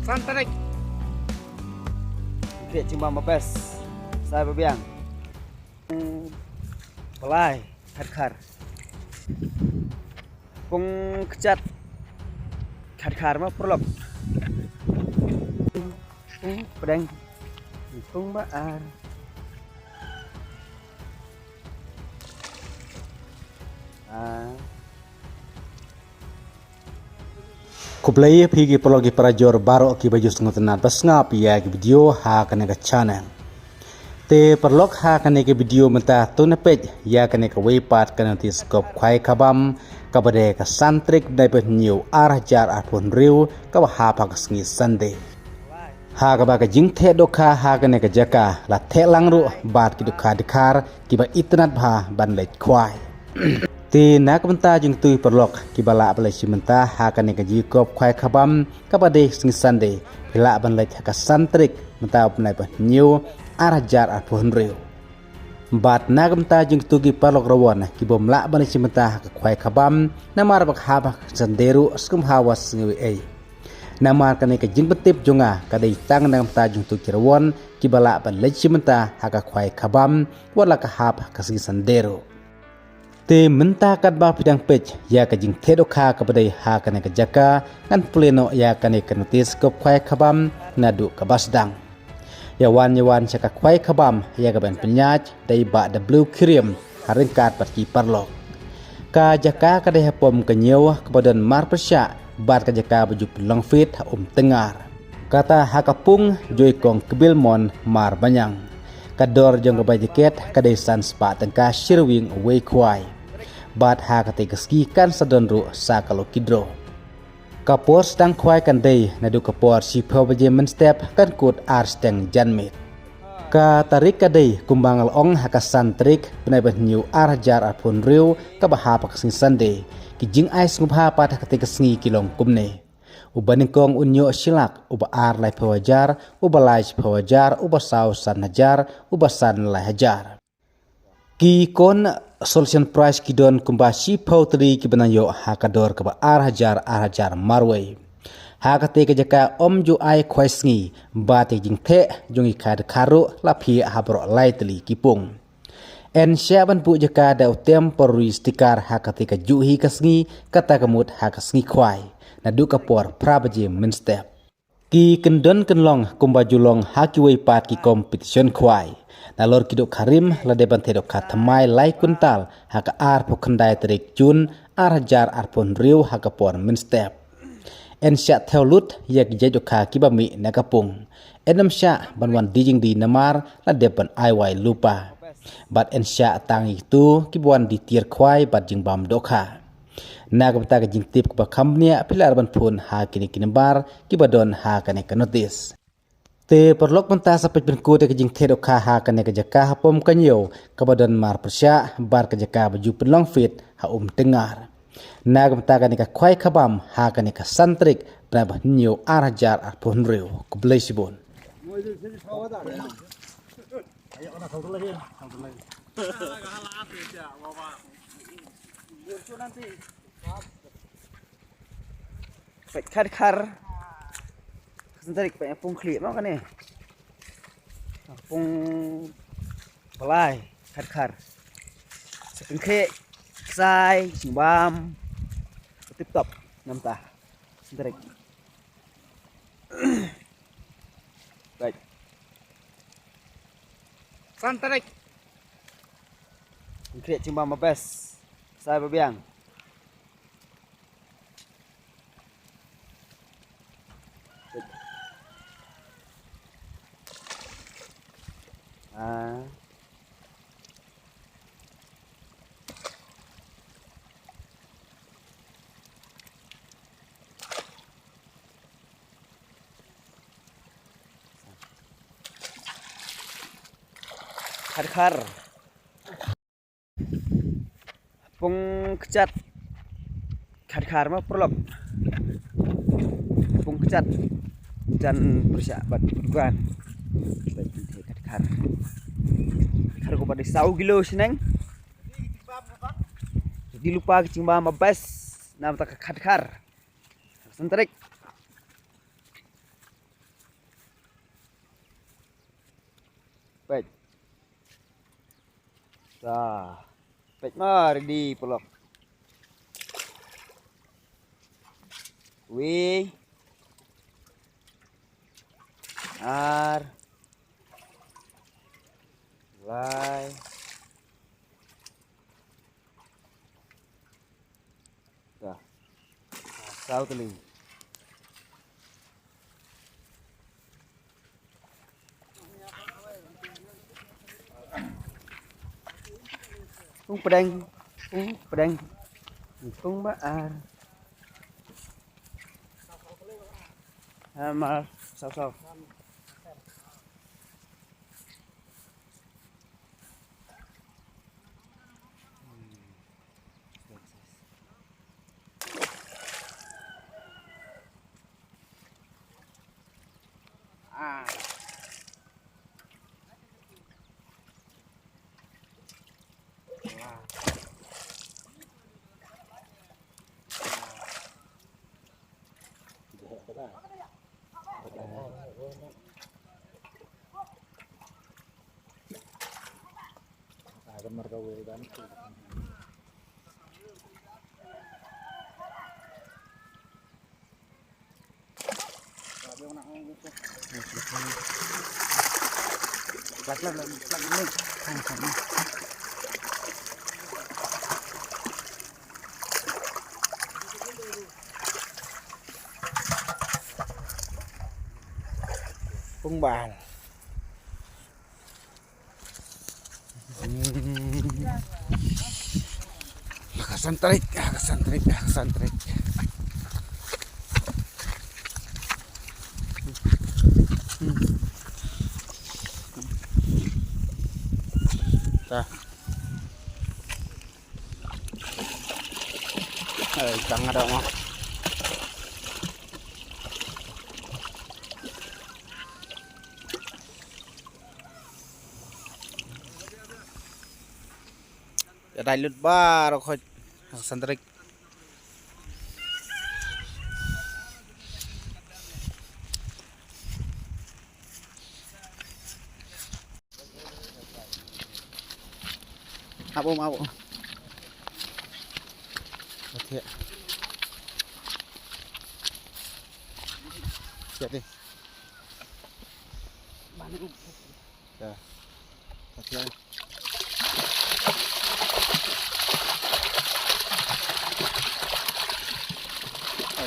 Santarik. Kriat cuma mabes. Saya berbiang. Pelai, khar. Pung kecat. Khar mah perlok. Pedang. Pung baar. Kuplay pigi pologi parajor baro ki baju sengotenat basngap ya ki video ha kane ka channel. Te perlok ha kane ki video menta tunepej ya kane ka weipat kane ti skop khwai khabam kabade ka santrik dai pe new arjar apun riu ka ha pak sngi sande. Ha ka ba ka jingthe dokha ha kane ka jaka la the langru bat ki dokha dikhar ki ba itnat bha ban lech khwai. Ti nak benta jing tui perlok ki bala balai simenta ha kan ka ji kop khwai khabam ka bade sing sande pila ban lek ka santrik menta upnai pa new arajar apun riu bat nak benta jing tu ki perlok rawon ki bom la ban simenta ka khwai khabam namar bak ha bak sanderu skum hawas ngi ei namar kan ka jing betip jonga ka dei tang nang benta jing tu ki rawon ki bala ban lek simenta ha ka khwai khabam wala ka ha ka sing sanderu te menta kat ba pidang pej ya ka jing thedokha ka badai ha kane ka jaka ngan pleno ya kane ka notis kop khwai khabam nadu ka basdang yawan chaka khwai khabam ya ka ban penyaj dai ba the blue cream haring kat pat ki parlok ka jaka ka dai pom ka nyew ka badan mar persya bat ka jaka baju pelong fit tengar kata ha ka pung joy kong kebilmon mar banyang kador jong ka bajiket ka dai san spa tangka shirwing away khwai bat ha kate ski kan sadonru sa kalau kidro kapor stang khwai kan dei nadu kapor si phawaje men step kan kut ar steng janmit ka tarik ka dei kumbangal ong ha ka santrik penai ban new arjar apun riu ka ba pak sing sande ki jing ais ngubha pat kate sngi kilong kumne ubaning kong unyo silak uba ar lai phawajar uba lai phawajar uba sau san hajar uba san lai hajar ki kon solution price ki don kumba si pautri ki banayo hakador ka ba ar hajar marway hakate ka jaka omju ai khwaisngi bate jingthe jongi khad kharu laphi habro lightly kipung en shaban bu jaka da temporary sticker hakate ka juhi kasngi kata kamut hakasngi khwai nadu kapor prabaje minstep ki kendon kenlong kumba julong hakiwei pat ki competition khwai nalor kidok karim la deban tedok kathamai lai kuntal haka ar pokandai terik jun arjar arpon riu haka por minstep en sya theolut yak jajokha kibami nakapung enam sya banwan dijing di namar la deban aiwai lupa bat en sya tang itu kibuan di tier khwai bat jing bam dokha nagabta ka jing tip ka khamnia pilar ban phun ha kini kinbar kibadon ha kane ka notice te perlok menta sapet berku te kejing te dokha ha kane ka jaka hapom kanyo kabadan mar persya bar ka jaka baju penlong fit ha tengar nag menta kane ka khwai khabam ha kane ka santrik prabah nyo arajar apun riu kublai sibon khar santarik pa pung khli mo kane pung pelai khar sekengke sai bam tip top namta santarik baik santarik kriat cuma mabes saya berbiang khar pung kecat khar mah perlok pung kecat dan persiapan bukan khar ko pada sau kilo seneng jadi lupa kecimba mabes nam tak khar santarik Pej. Dah. Pej mari di pelok. Wih. Ar. Lai. Dah. Sao teling. Kung pedang, kung baar. Mal, sao. Ah. Ada margawe dan Kung baal. Kasantrik. Tah. Tanga daw mo. Ya dalut bar ko kasantrik. Abo. Oke. Siap deh. Dah. Oke.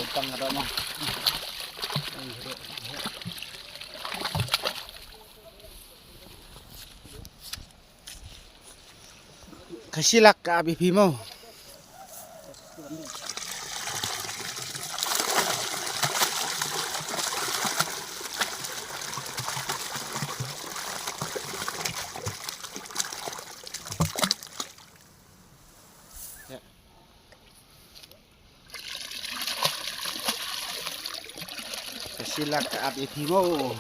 Tang ada mah. Kasilak ka abibi mo. Ya. Kasilak ka abibi mo.